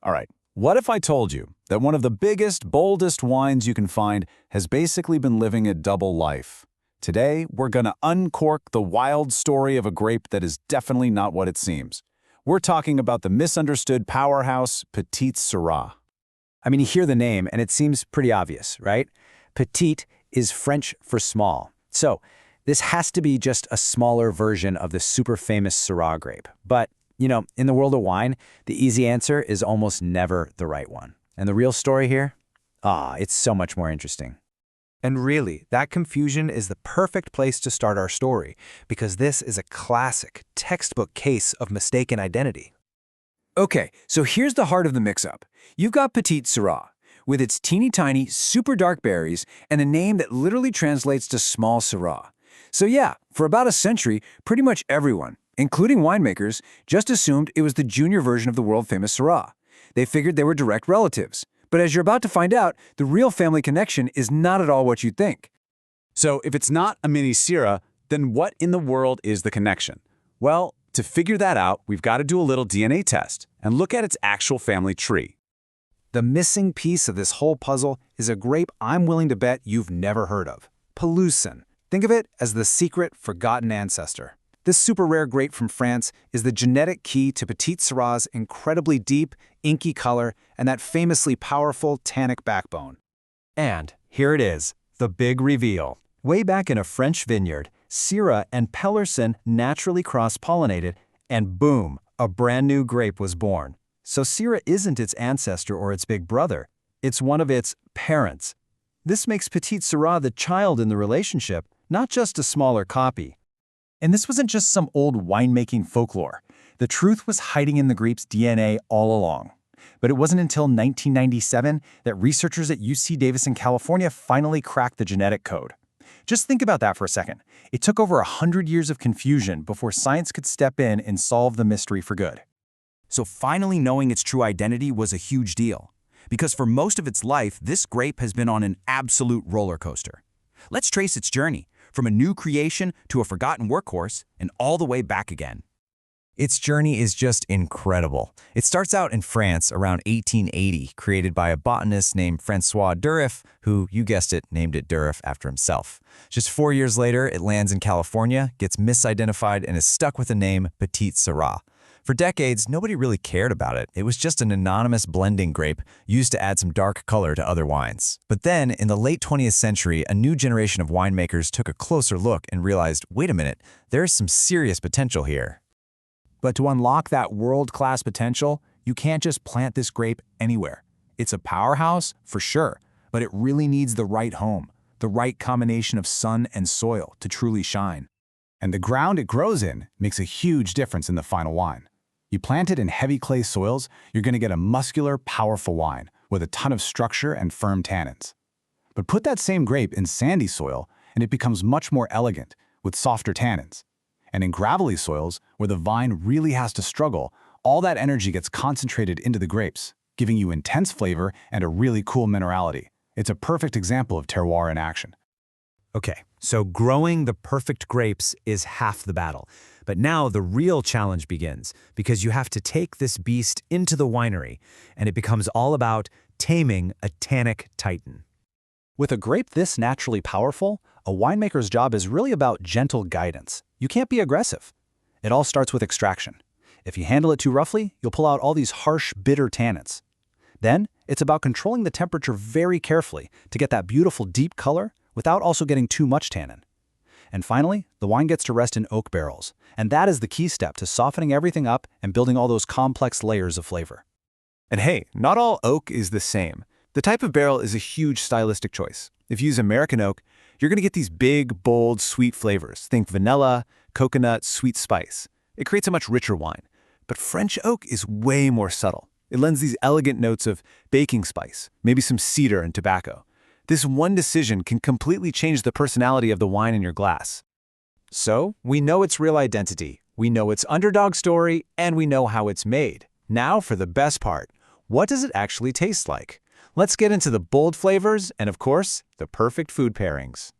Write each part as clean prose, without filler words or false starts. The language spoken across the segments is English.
All right, what if I told you that one of the biggest, boldest wines you can find has basically been living a double life? Today, we're gonna uncork the wild story of a grape that is definitely not what it seems. We're talking about the misunderstood powerhouse, Petit Sirah. I mean, you hear the name and it seems pretty obvious, right? Petite is French for small. So this has to be just a smaller version of the super famous Syrah grape. But, in the world of wine, the easy answer is almost never the right one. And the real story here? It's so much more interesting. And really, that confusion is the perfect place to start our story, because this is a classic, textbook case of mistaken identity. Okay, so here's the heart of the mix-up. You've got Petit Sirah, with its teeny-tiny, super dark berries and a name that literally translates to small Syrah. So yeah, for about a century, pretty much everyone, including winemakers, just assumed it was the junior version of the world-famous Syrah. They figured they were direct relatives. But as you're about to find out, the real family connection is not at all what you'd think. So if it's not a mini Syrah, then what in the world is the connection? Well, to figure that out, we've got to do a little DNA test and look at its actual family tree. The missing piece of this whole puzzle is a grape I'm willing to bet you've never heard of. Pelusson. Think of it as the secret, forgotten ancestor. This super rare grape from France is the genetic key to Petit Sirah's incredibly deep, inky color and that famously powerful tannic backbone. And here it is, the big reveal. Way back in a French vineyard, Syrah and Pelusson naturally cross-pollinated, and boom, a brand new grape was born. So Syrah isn't its ancestor or its big brother, it's one of its parents. This makes Petit Sirah the child in the relationship, not just a smaller copy. And this wasn't just some old winemaking folklore. The truth was hiding in the grape's DNA all along. But it wasn't until 1997 that researchers at UC Davis in California finally cracked the genetic code. Just think about that for a second. It took over 100 years of confusion before science could step in and solve the mystery for good. So finally knowing its true identity was a huge deal. Because for most of its life, this grape has been on an absolute roller coaster. Let's trace its journey, from a new creation to a forgotten workhorse, and all the way back again. Its journey is just incredible. It starts out in France around 1880, created by a botanist named Francois Durif, who, you guessed it, named it Durif after himself. Just 4 years later, it lands in California, gets misidentified, and is stuck with the name Petit Sirah. For decades, nobody really cared about it. It was just an anonymous blending grape used to add some dark color to other wines. But then, in the late 20th century, a new generation of winemakers took a closer look and realized, wait a minute, there's some serious potential here. But to unlock that world-class potential, you can't just plant this grape anywhere. It's a powerhouse, for sure, but it really needs the right home, the right combination of sun and soil to truly shine. And the ground it grows in makes a huge difference in the final wine. You plant it in heavy clay soils, you're going to get a muscular, powerful wine with a ton of structure and firm tannins. But put that same grape in sandy soil, and it becomes much more elegant, with softer tannins. And in gravelly soils, where the vine really has to struggle, all that energy gets concentrated into the grapes, giving you intense flavor and a really cool minerality. It's a perfect example of terroir in action. Okay, so growing the perfect grapes is half the battle. But now the real challenge begins, because you have to take this beast into the winery, and it becomes all about taming a tannic titan. With a grape this naturally powerful, a winemaker's job is really about gentle guidance. You can't be aggressive. It all starts with extraction. If you handle it too roughly, you'll pull out all these harsh, bitter tannins. Then, it's about controlling the temperature very carefully to get that beautiful deep color without also getting too much tannin. And finally, the wine gets to rest in oak barrels, and that is the key step to softening everything up and building all those complex layers of flavor. And hey, not all oak is the same. The type of barrel is a huge stylistic choice. If you use American oak, you're going to get these big, bold, sweet flavors. Think vanilla, coconut, sweet spice. It creates a much richer wine. But French oak is way more subtle. It lends these elegant notes of baking spice, maybe some cedar and tobacco. This one decision can completely change the personality of the wine in your glass. So, we know its real identity, we know its underdog story, and we know how it's made. Now for the best part. What does it actually taste like? Let's get into the bold flavors and, of course, the perfect food pairings.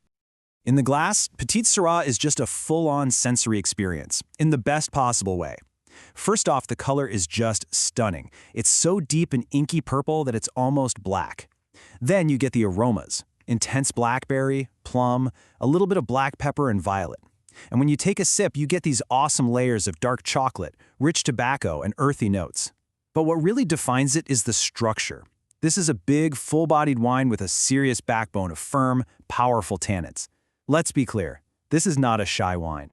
In the glass, Petit Sirah is just a full-on sensory experience, in the best possible way. First off, the color is just stunning. It's so deep and inky purple that it's almost black. Then you get the aromas: intense blackberry, plum, a little bit of black pepper and violet. And when you take a sip, you get these awesome layers of dark chocolate, rich tobacco, and earthy notes. But what really defines it is the structure. This is a big, full-bodied wine with a serious backbone of firm, powerful tannins. Let's be clear, this is not a shy wine.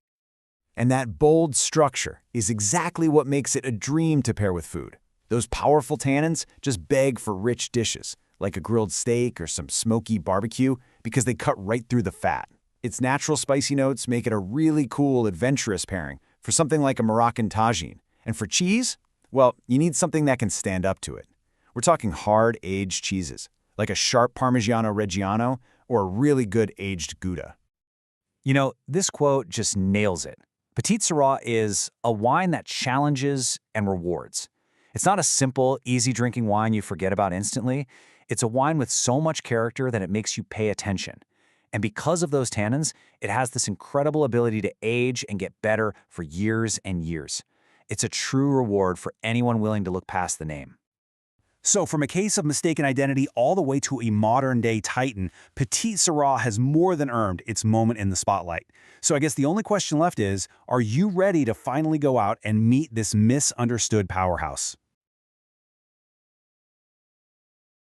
And that bold structure is exactly what makes it a dream to pair with food. Those powerful tannins just beg for rich dishes, like a grilled steak or some smoky barbecue, because they cut right through the fat. Its natural spicy notes make it a really cool, adventurous pairing for something like a Moroccan tagine. And for cheese, well, you need something that can stand up to it. We're talking hard-aged cheeses, like a sharp Parmigiano Reggiano or a really good aged Gouda. You know, this quote just nails it. Petit Sirah is a wine that challenges and rewards. It's not a simple, easy-drinking wine you forget about instantly. It's a wine with so much character that it makes you pay attention. And because of those tannins, it has this incredible ability to age and get better for years and years. It's a true reward for anyone willing to look past the name. So from a case of mistaken identity all the way to a modern-day titan, Petit Sirah has more than earned its moment in the spotlight. So I guess the only question left is, are you ready to finally go out and meet this misunderstood powerhouse?